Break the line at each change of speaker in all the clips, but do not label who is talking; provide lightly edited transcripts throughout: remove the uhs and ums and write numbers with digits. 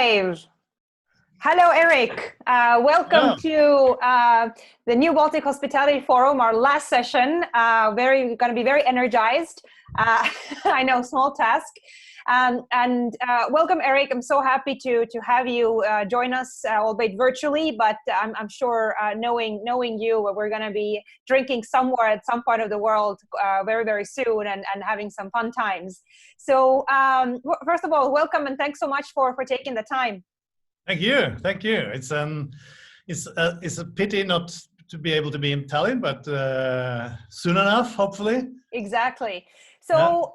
live. Hello, Erik. Welcome to the New Baltic Hospitality Forum, our last session. Going to be very energized. I know, small task. Welcome, Erik. I'm so happy to have you join us, albeit virtually, but I'm sure knowing you, we're going to be drinking somewhere at some part of the world very, very soon and having some fun times. So first of all, welcome and thanks so much for taking the time.
Thank you. Thank you. It's a pity not to be able to be in Tallinn, but soon enough, hopefully.
Exactly. So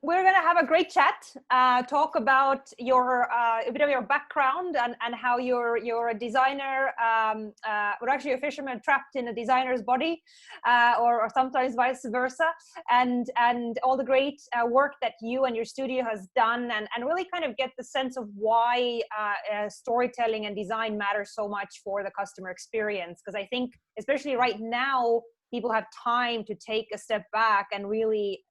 we're going to have a great chat, talk about a bit of your background and how you're a designer, or actually a fisherman trapped in a designer's body, or sometimes vice versa, and all the great work that you and your studio has done, and really kind of get the sense of why storytelling and design matter so much for the customer experience. Because I think, especially right now, people have time to take a step back and really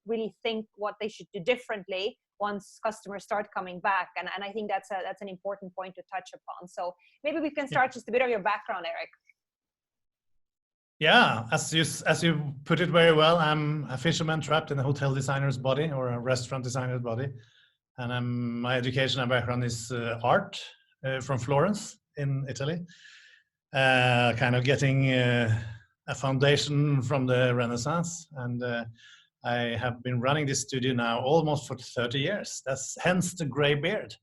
think what they should do differently once customers start coming back. And I think that's an important point to touch upon. So maybe we can start just a bit of your background, Erik.
Yeah, as you put it very well, I'm a fisherman trapped in a hotel designer's body or a restaurant designer's body. And my education and background is art from Florence in Italy. Kind of getting a foundation from the Renaissance, and I have been running this studio now almost for 30 years. That's hence the gray beard.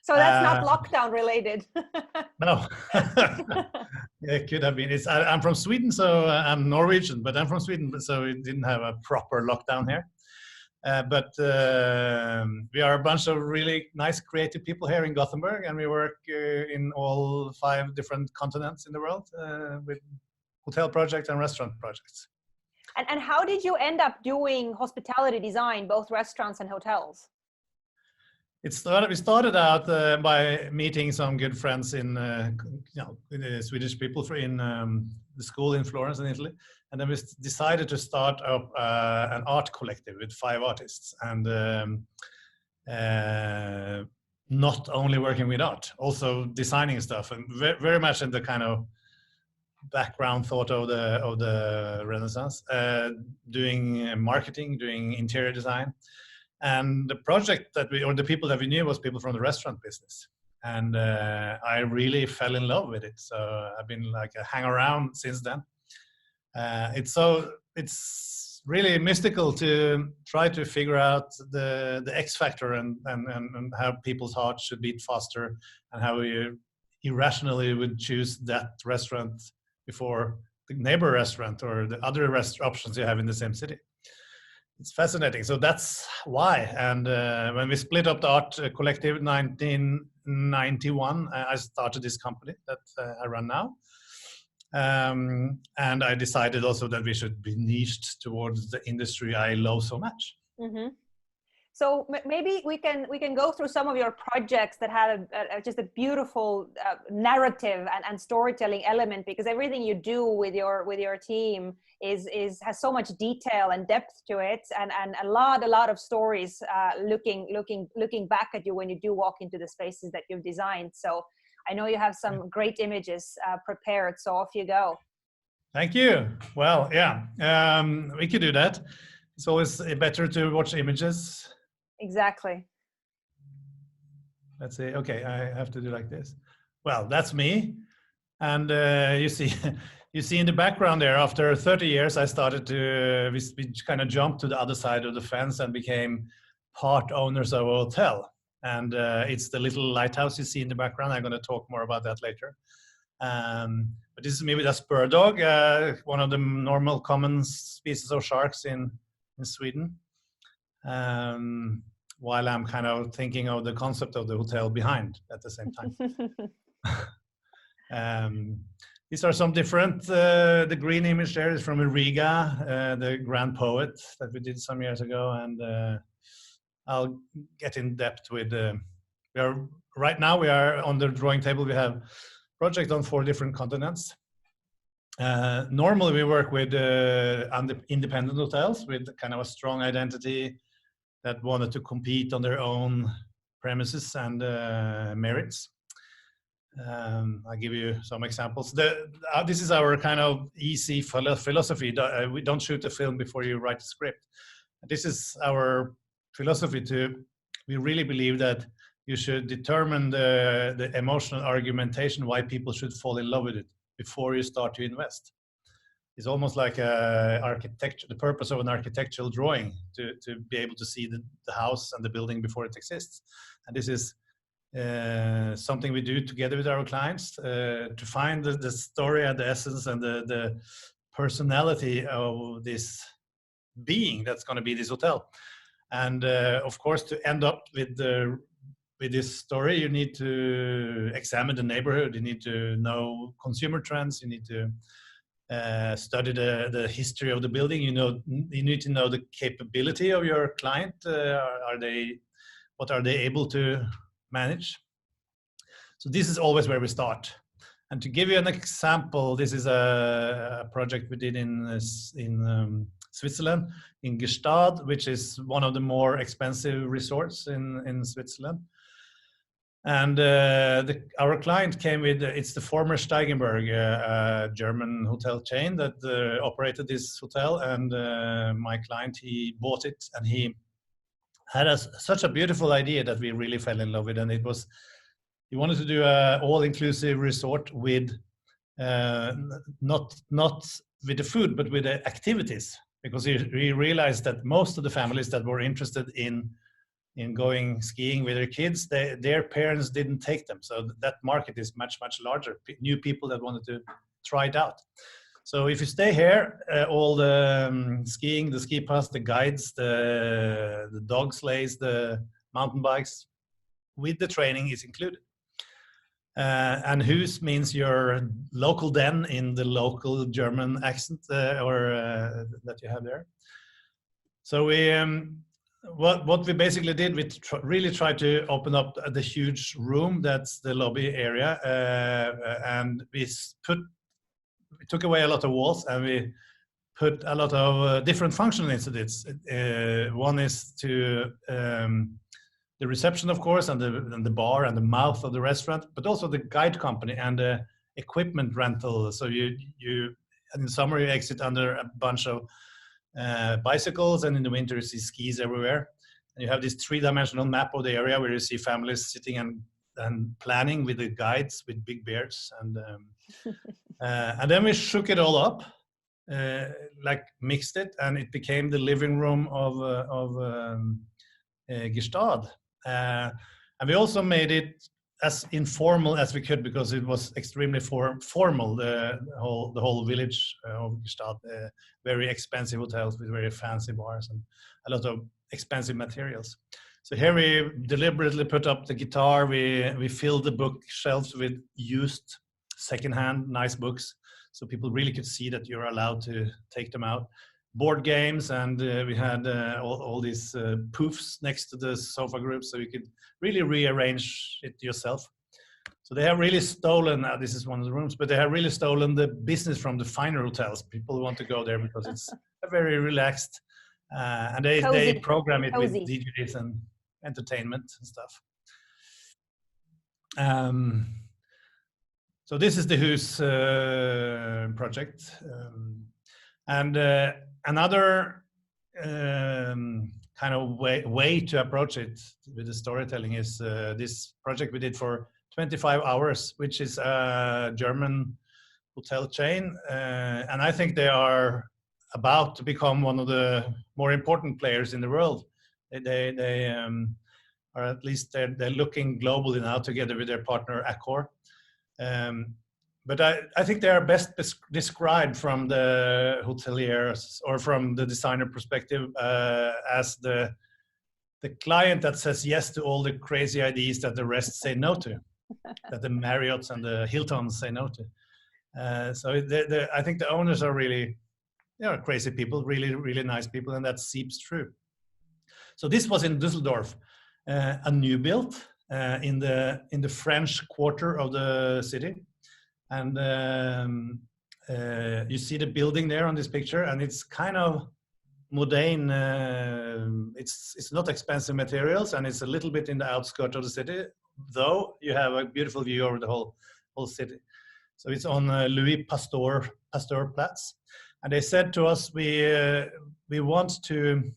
So that's not lockdown related.
No, it could have been. I'm from Sweden, so I'm Norwegian, but I'm from Sweden, so we didn't have a proper lockdown here. But we are a bunch of really nice, creative people here in Gothenburg, and we work in all 5 different continents in the world with hotel projects and restaurant projects.
And how did you end up doing hospitality design, both restaurants and hotels?
We started out by meeting some good friends in, Swedish people in the school in Florence in Italy. And then we decided to start up an art collective with 5 artists. And not only working with art, also designing stuff, and very much in the kind of background thought of the Renaissance, doing marketing, doing interior design. And the project the people that we knew was people from the restaurant business. And I really fell in love with it. So I've been like a hang around since then. It's really mystical to try to figure out the X factor and how people's hearts should beat faster, and how you irrationally would choose that restaurant before the neighbor restaurant or the other options you have in the same city. It's fascinating. So that's why. And when we split up the art collective in 1991, I started this company that I run now. And I decided also that we should be niched towards the industry I love so much.
Mm-hmm. So maybe we can go through some of your projects that have just a beautiful narrative and storytelling element, because everything you do with your team has so much detail and depth to it, and a lot of stories looking back at you when you do walk into the spaces that you've designed. So I know you have some great images prepared, so off you go.
Thank you. Well, yeah, we could do that. It's always better to watch images.
Exactly.
Let's see. Okay, I have to do like this. Well, that's me. And you see in the background there, after 30 years, I started we kind of jumped to the other side of the fence and became part owners of a hotel. And it's the little lighthouse you see in the background. I'm going to talk more about that later. But this is maybe a spur dog, one of the normal common species of sharks in Sweden. While I'm kind of thinking of the concept of the hotel behind at the same time. These are some different, the green image there is from Riga, the grand poet that we did some years ago. And I'll get in depth with, right now we are on the drawing table. We have projects on 4 different continents. Normally we work with independent hotels with kind of a strong identity that wanted to compete on their own premises and merits. I'll give you some examples. This is our kind of easy philosophy. We don't shoot a film before you write a script. This is our philosophy we really believe that you should determine the emotional argumentation why people should fall in love with it before you start to invest. It's almost like the purpose of an architectural drawing to be able to see the house and the building before it exists. And this is something we do together with our clients to find the story and the essence and the personality of this being that's going to be this hotel. And of course, to end up with this story, you need to examine the neighborhood. You need to know consumer trends. You need to study the history of the building. You need to know the capability of your client. What are they able to manage? So this is always where we start. And to give you an example, this is a project we did in Switzerland, in Gstaad, which is one of the more expensive resorts in Switzerland. And our client came with, it's the former Steigenberg, a German hotel chain that operated this hotel. And my client, he bought it, and he had such a beautiful idea that we really fell in love with. And he wanted to do an all-inclusive resort with not with the food, but with the activities, because he realized that most of the families that were interested in going skiing with their kids, their parents didn't take them. So that market is much, much larger. New people that wanted to try it out. So if you stay here, all the skiing, the ski pass, the guides, the dog sleighs, the mountain bikes, with the training is included. And hus means your local den in the local German accent that you have there. So we, what we basically did, we really tried to open up the huge room that's the lobby area, and we took away a lot of walls, and we put a lot of different functions into this. One is to the reception, of course, and the bar and the mouth of the restaurant, but also the guide company and the equipment rental. So you in summer you exit under a bunch of bicycles, and in the winter you see skis everywhere. And you have this three-dimensional map of the area where you see families sitting and planning with the guides with big beards. And then we shook it all up, like mixed it, and it became the living room of Gstaad. And we also made it as informal as we could, because it was extremely formal, the whole village of Gstaad. Very expensive hotels with very fancy bars and a lot of expensive materials. So here we deliberately put up the guitar. We filled the bookshelves with used secondhand nice books, so people really could see that you're allowed to take them out. Board games, and we had all these poofs next to the sofa groups, so you could really rearrange it yourself. So they have really stolen, this is one of the rooms, but they have really stolen the business from the finer hotels. People want to go there because it's a very relaxed, and they program it with DJs and entertainment and stuff. So this is the Hus project. And another kind of way to approach it with the storytelling is this project we did for 25 hours, which is a German hotel chain. And I think they are about to become one of the more important players in the world. They or at least they're looking globally now together with their partner Accor. But I think they are best described from the hoteliers or from the designer perspective as the client that says yes to all the crazy ideas that the rest say no to, that the Marriotts and the Hiltons say no to. So I think the owners are really, crazy people, really, really nice people, and that seeps through. So this was in Düsseldorf, a new build in the French quarter of the city. And you see the building there on this picture, and it's kind of modern. It's not expensive materials, and it's a little bit in the outskirts of the city. Though you have a beautiful view over the whole city. So it's on Louis Pasteur Platz, and they said to us, we want to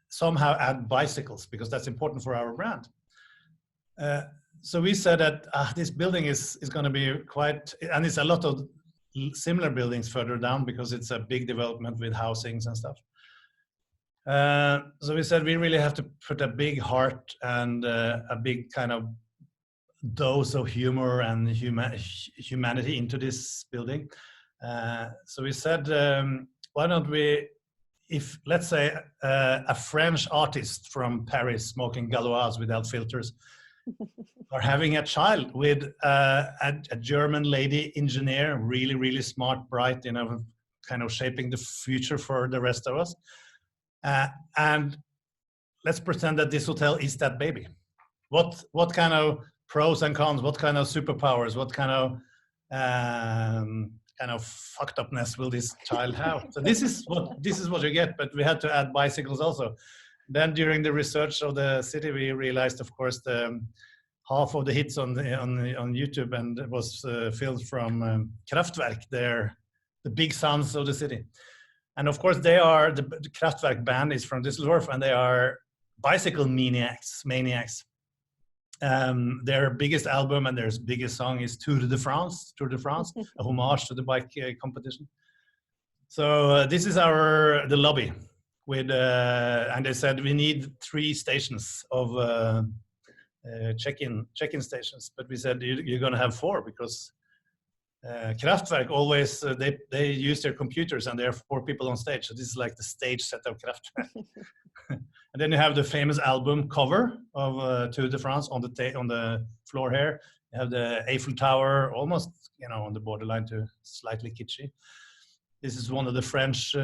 somehow add bicycles because that's important for our brand. So we said that this building is going to be quite, and it's a lot of similar buildings further down because it's a big development with housings and stuff. So we said we really have to put a big heart and a big kind of dose of humor and humanity into this building. So we said, why don't we, if let's say a French artist from Paris smoking Gauloise without filters are having a child with a German lady engineer, really, really smart, bright, you know, kind of shaping the future for the rest of us. And let's pretend that this hotel is that baby. What kind of pros and cons, what kind of superpowers, what kind of fucked upness will this child have? So this is what you get, but we had to add bicycles also. Then during the research of the city, we realized, of course, the half of the hits on YouTube, and it was filmed from Kraftwerk, the big sons of the city. And of course, they are the Kraftwerk band is from Düsseldorf, and they are bicycle maniacs. Their biggest album and their biggest song is Tour de France, a homage to the bike competition. So this is the lobby with, and they said we need 3 stations of check-in stations, but we said you're going to have 4 because Kraftwerk always they use their computers and there are 4 people on stage. So this is like the stage set of Kraftwerk. And then you have the famous album cover of Tour de France on the floor here. You have the Eiffel Tower, almost on the borderline to slightly kitschy. This is one of the French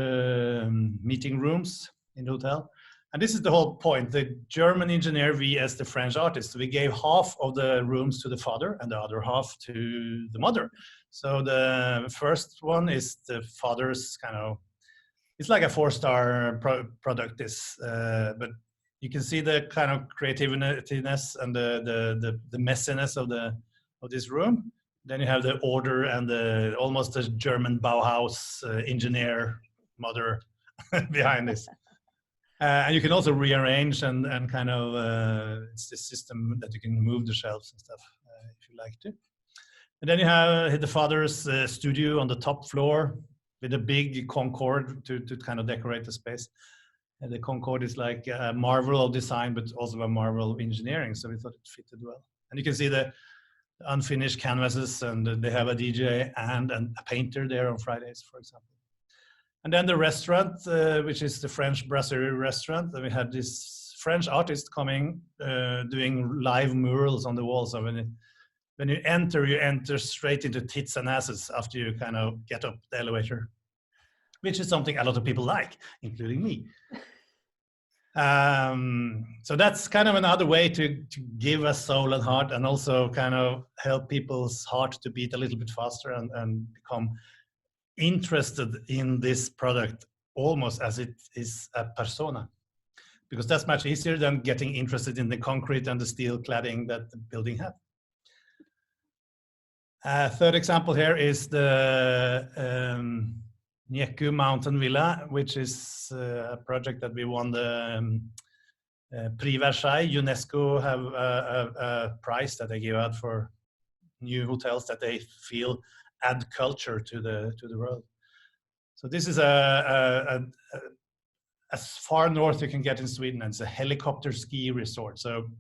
meeting rooms in the hotel. And this is the whole point. The German engineer vs the French artist. We gave half of the rooms to the father and the other half to the mother. So the first one is the father's it's like a 4-star product, but you can see the kind of creativeness and the messiness of this room. Then you have the order and almost the German Bauhaus engineer mother behind this. And you can also rearrange and kind of, it's this system that you can move the shelves and stuff if you like to. And then you have the father's studio on the top floor with a big Concorde to kind of decorate the space. And the Concorde is like a marvel of design, but also a marvel of engineering. So we thought it fitted well. And you can see the unfinished canvases, and they have a DJ and a painter there on Fridays, for example. And then the restaurant, which is the French brasserie restaurant. And we had this French artist coming, doing live murals on the walls. So when you enter straight into tits and asses after you kind of get up the elevator, which is something a lot of people like, including me. So that's kind of another way to give a soul and heart, and also kind of help people's heart to beat a little bit faster and become interested in this product almost as it is a persona, because that's much easier than getting interested in the concrete and the steel cladding that the building has. Third example here is the Nieku Mountain Villa, which is a project that we won the Prix Versailles. UNESCO have a prize that they give out for new hotels that they feel add culture to the world. So this is as far north you can get in Sweden, and it's a helicopter ski resort. So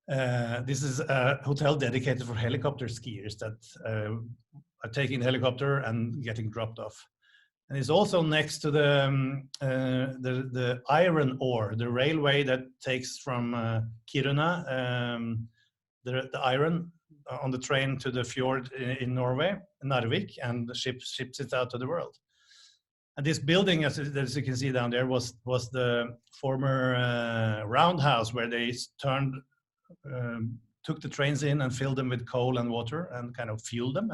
this is a hotel dedicated for helicopter skiers that are taking the helicopter and getting dropped off. And it's also next to the iron ore, the railway that takes from Kiruna, the iron on the train to the fjord in Norway, Narvik, and the ships it out to the world. And this building, as you can see down there, was the former roundhouse where they took the trains in and filled them with coal and water and kind of fueled them.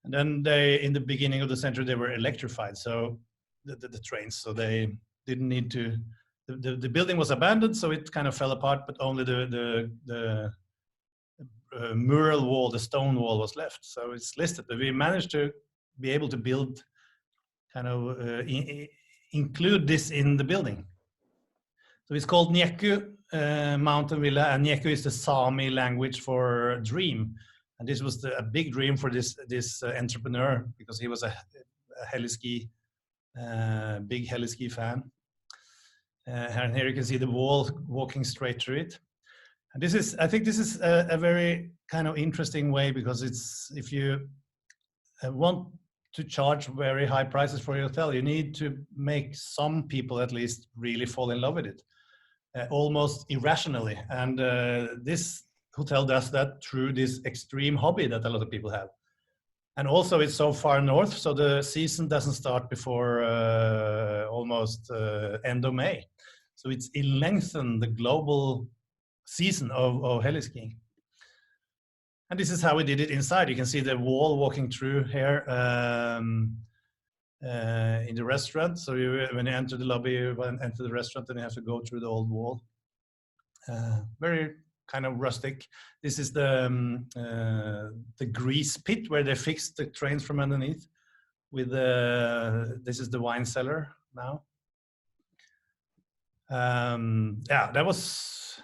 And then in the beginning of the century, they were electrified. So the trains, so they didn't need to. The building was abandoned, so it kind of fell apart, but only the mural wall, the stone wall, was left. So it's listed. But we managed to be able to build, kind of include this in the building. So it's called Nieku Mountain Villa, and Nieku is the Sami language for dream. And this was a big dream for this entrepreneur, because he was a heli-ski, big heli-ski fan. And here you can see the wall walking straight through it. And this is, I think this is a very kind of interesting way, because it's, if you want to charge very high prices for your hotel, you need to make some people at least really fall in love with it, almost irrationally. And this hotel does that through this extreme hobby that a lot of people have. And also it's so far north, so the season doesn't start before almost end of May. So it lengthens the global season of heli-skiing. And this is how we did it inside. You can see the wall walking through here in the restaurant. So when you enter the lobby, you enter the restaurant, and you have to go through the old wall. Very kind of rustic. This is the grease pit where they fixed the trains from underneath. With this is the wine cellar now. Yeah, that was.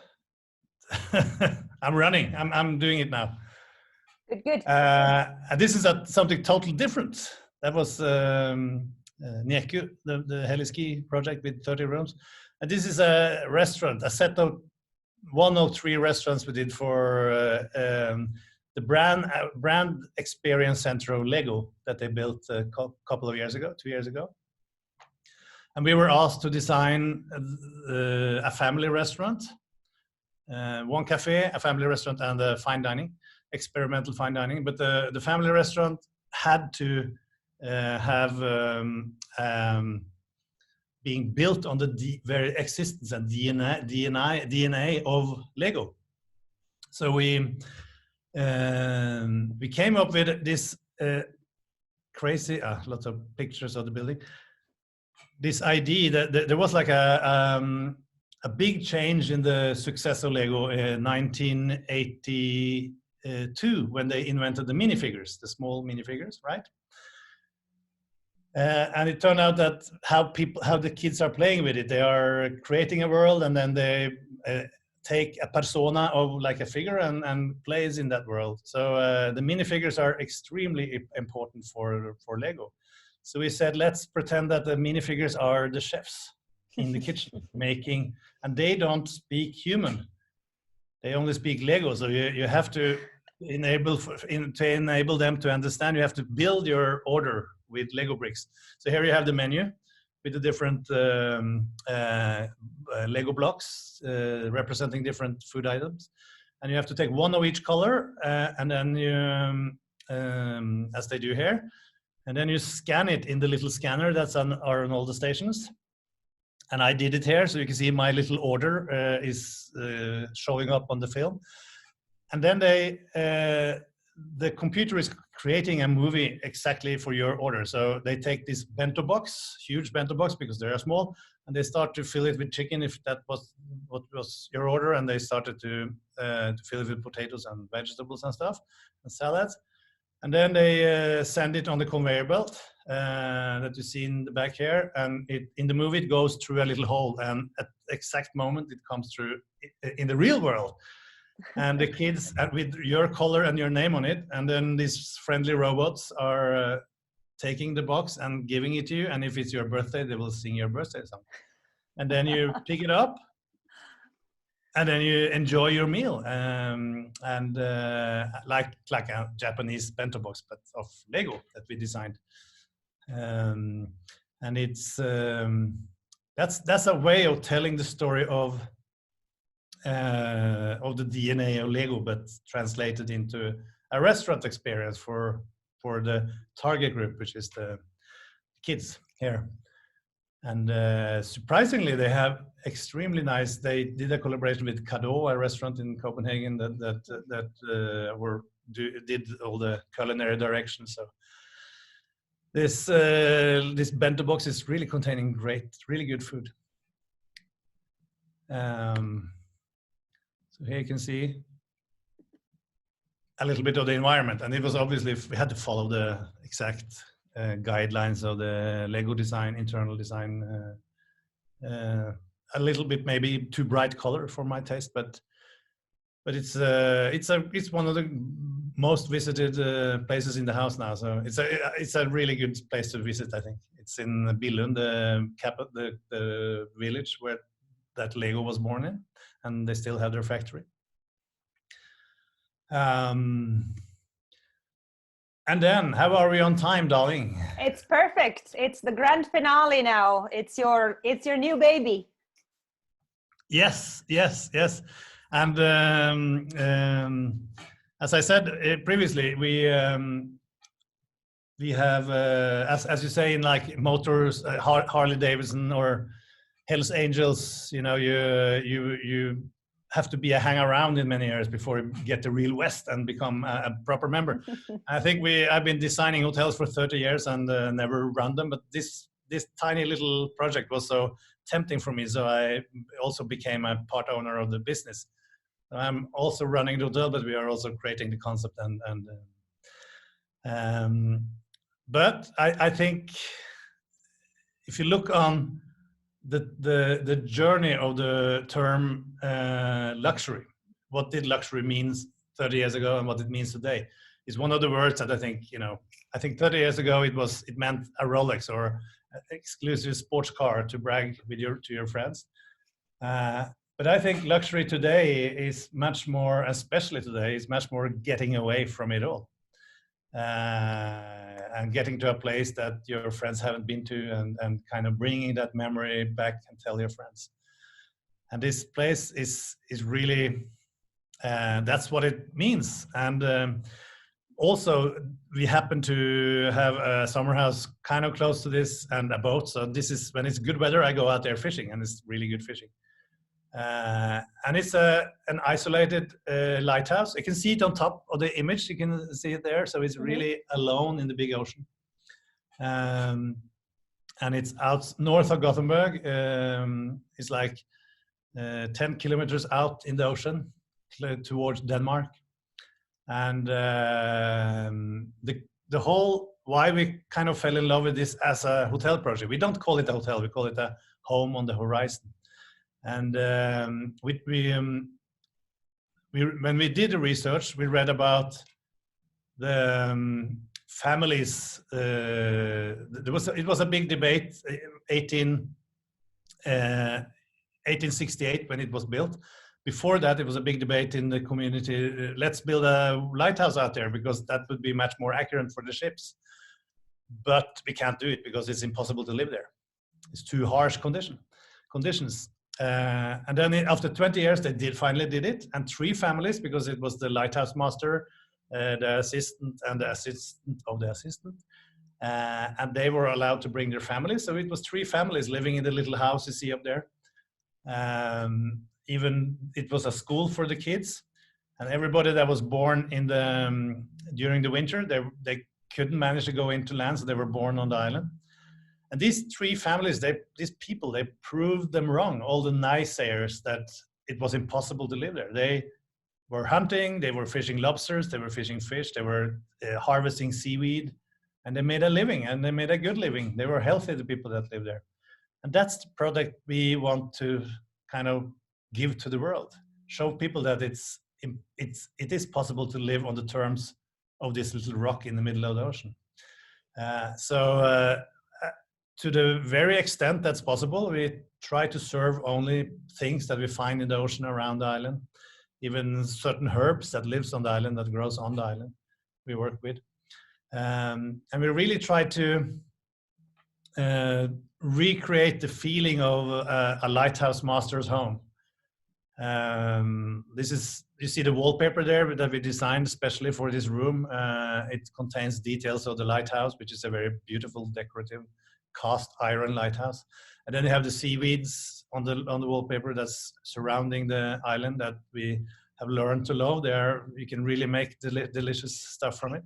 I'm running. I'm doing it now.
Good, good.
And this is something totally different. That was Nieku, the heli-ski project with 30 rooms. And this is a restaurant, a set of 1 of 3 restaurants we did for the brand experience center of Lego that they built a couple of years ago, 2 years ago. And we were asked to design a family restaurant, 1 cafe, a family restaurant, and a fine dining, experimental fine dining. But the family restaurant had to have being built on the very existence and DNA of Lego. So we came up with this crazy, lots of pictures of the building. This idea that there was like a big change in the success of Lego in 1982 when they invented the minifigures, the small minifigures, right? And it turned out that how the kids are playing with it, they are creating a world, and then they take a persona of like a figure and plays in that world. So the minifigures are extremely important for Lego. So we said, let's pretend that the minifigures are the chefs in the kitchen making, and they don't speak human. They only speak Lego. So you have to enable them to understand, you have to build your order with Lego bricks. So here you have the menu with the different Lego blocks representing different food items. And you have to take 1 of each color, and then you, as they do here, and then you scan it in the little scanner that's on all the stations. And I did it here, so you can see my little order is showing up on the film. And then the computer is creating a movie exactly for your order. So they take this bento box, huge bento box, because they are small, and they start to fill it with chicken if that was what was your order, and they started to fill it with potatoes and vegetables and stuff, and salads. And then they send it on the conveyor belt that you see in the back here. And in the movie, it goes through a little hole. And at the exact moment, it comes through in the real world. And the kids, with your color and your name on it. And then these friendly robots are taking the box and giving it to you. And if it's your birthday, they will sing your birthday song. And then you pick it up. And then you enjoy your meal, like a Japanese bento box, but of Lego that we designed. And it's that's a way of telling the story of the DNA of Lego, but translated into a restaurant experience for the target group, which is the kids here. And surprisingly, they have extremely nice. They did a collaboration with Kado, a restaurant in Copenhagen that did all the culinary direction. So this bento box is really containing really good food. So here you can see a little bit of the environment, and it was obviously we had to follow the exact guidelines of the Lego design, internal design. A little bit maybe too bright color for my taste, but it's one of the most visited places in the house now. So it's a really good place to visit. I think it's in Billund, the village where that Lego was born in, and they still have their factory. And then, how are we on time, darling?
It's perfect. It's the grand finale now. It's your new baby.
Yes. And as I said previously, we have, as you say, in like motors, Harley Davidson or Hells Angels, you know, you have to be a hang around in many years before you get the real West and become a proper member. I think I've been designing hotels for 30 years and never run them, but this tiny little project was so tempting for me, so I also became a part owner of the business. I'm also running the hotel, but we are also creating the concept but I think if you look on the journey of the term luxury, what did luxury means 30 years ago and what it means today, is one of the words that I think, you know, I think 30 years ago it meant a Rolex or an exclusive sports car to brag to your friends. But I think luxury today is much more, especially today, is much more getting away from it all. And getting to a place that your friends haven't been to, and kind of bringing that memory back and tell your friends. And this place is really, that's what it means. And also, we happen to have a summer house kind of close to this and a boat. So this is, when it's good weather, I go out there fishing, and it's really good fishing. And it's an isolated lighthouse. You can see it on top of the image. You can see it there. So it's really alone in the big ocean. And it's out north of Gothenburg. It's like 10 kilometers out in the ocean towards Denmark. And the whole, why we kind of fell in love with this as a hotel project. We don't call it a hotel. We call it a home on the horizon. And when we did the research, we read about the families. It was a big debate, 1868 when it was built. Before that, it was a big debate in the community. Let's build a lighthouse out there because that would be much more accurate for the ships. But we can't do it because it's impossible to live there. It's too harsh conditions. And then after 20 years, they finally did it, and 3 families, because it was the lighthouse master, the assistant, and the assistant of the assistant, and they were allowed to bring their families. So it was 3 families living in the little house you see up there. Even it was a school for the kids, and everybody that was born in during the winter, they couldn't manage to go into land, so they were born on the island. And these 3 families, these people, they proved them wrong, all the naysayers that it was impossible to live there. They were hunting, they were fishing lobsters, they were fishing fish, they were harvesting seaweed, and they made a living, and they made a good living. They were healthy, the people that live there. And that's the product we want to kind of give to the world. Show people that it is possible to live on the terms of this little rock in the middle of the ocean. To the very extent that's possible, we try to serve only things that we find in the ocean around the island, even certain herbs that lives on the island, that grows on the island, we work with. And we really try to recreate the feeling of a lighthouse master's home. You see the wallpaper there that we designed especially for this room. It contains details of the lighthouse, which is a very beautiful decorative cast iron lighthouse. And then you have the seaweeds on the wallpaper that's surrounding the island that we have learned to love. You can really make delicious stuff from it.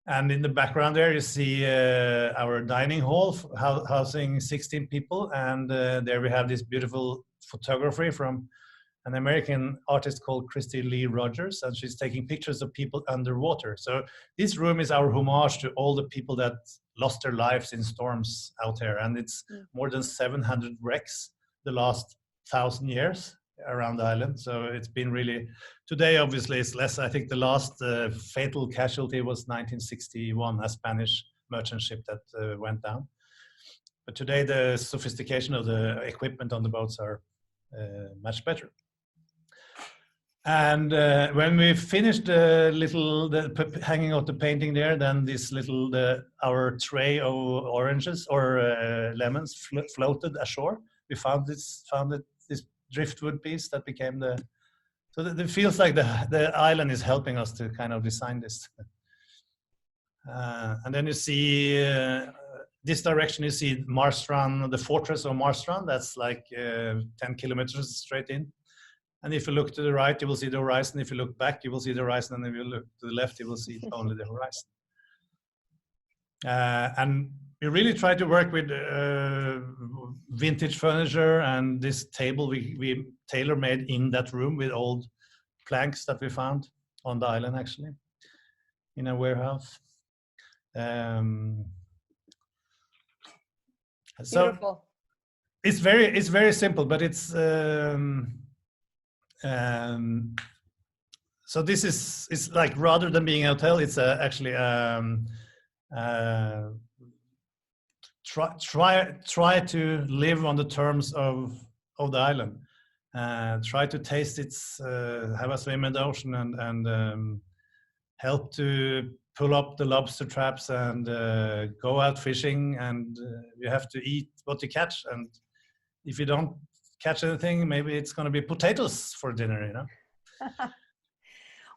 And in the background there, you see our dining hall housing 16 people. And there we have this beautiful photography from an American artist called Christy Lee Rogers, and she's taking pictures of people underwater. So this room is our homage to all the people that lost their lives in storms out there. And it's more than 700 wrecks the last 1,000 years around the island. So it's been really, today obviously it's less. I think the last fatal casualty was 1961, a Spanish merchant ship that went down. But today the sophistication of the equipment on the boats are much better. And when we finished hanging out the painting there, then this our tray of oranges or lemons floated ashore. We found this driftwood piece that became so it feels like the island is helping us to kind of design this. And then you see this direction, you see Marstrand, the fortress of Marstrand. That's like 10 kilometers straight in. And if you look to the right, you will see the horizon. If you look back, you will see the horizon. And if you look to the left, you will see only the horizon. And we really try to work with vintage furniture, and this table we tailor-made in that room with old planks that we found on the island, actually, in a warehouse. So
beautiful.
It's very simple, but it's so this is like, rather than being a hotel, it's actually try to live on the terms of the island. Try to taste its, have a swim in the ocean, and help to pull up the lobster traps and go out fishing. And you have to eat what you catch. And if you don't catch anything, maybe it's going to be potatoes for dinner, you know.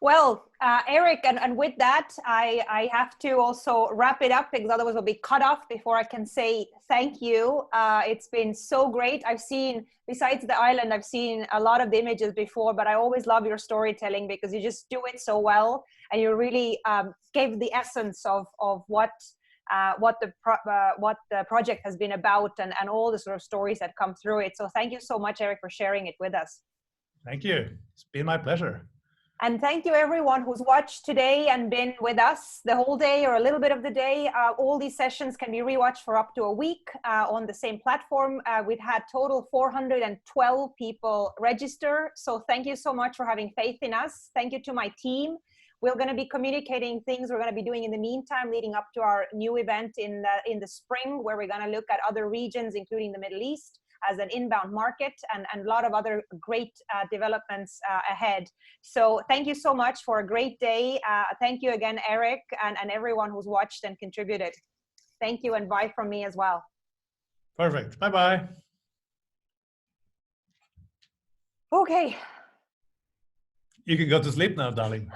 Well, Erik, and with that, I have to also wrap it up, because otherwise we'll be cut off before I can say thank you. It's been so great. I've seen, besides the island, I've seen a lot of the images before, but I always love your storytelling, because you just do it so well, and you really gave the essence of what the project has been about, and all the sort of stories that come through it. So thank you so much, Erik, for sharing it with us.
Thank you. It's been my pleasure.
And thank you everyone who's watched today and been with us the whole day or a little bit of the day. All these sessions can be rewatched for up to a week on the same platform. We've had total 412 people register. So thank you so much for having faith in us. Thank you to my team. We're going to be communicating things we're going to be doing in the meantime, leading up to our new event in the spring, where we're going to look at other regions, including the Middle East, as an inbound market, and a lot of other great developments ahead. So thank you so much for a great day. Thank you again, Erik, and everyone who's watched and contributed. Thank you, and bye from me as well.
Perfect. Bye-bye.
Okay.
You can go to sleep now, darling.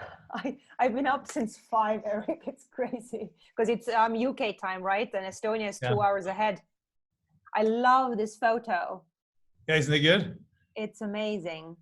I've been up since 5, Erik. It's crazy, because it's UK time, right? And Estonia is 2 hours ahead. I love this photo.
Yeah, isn't it good?
It's amazing.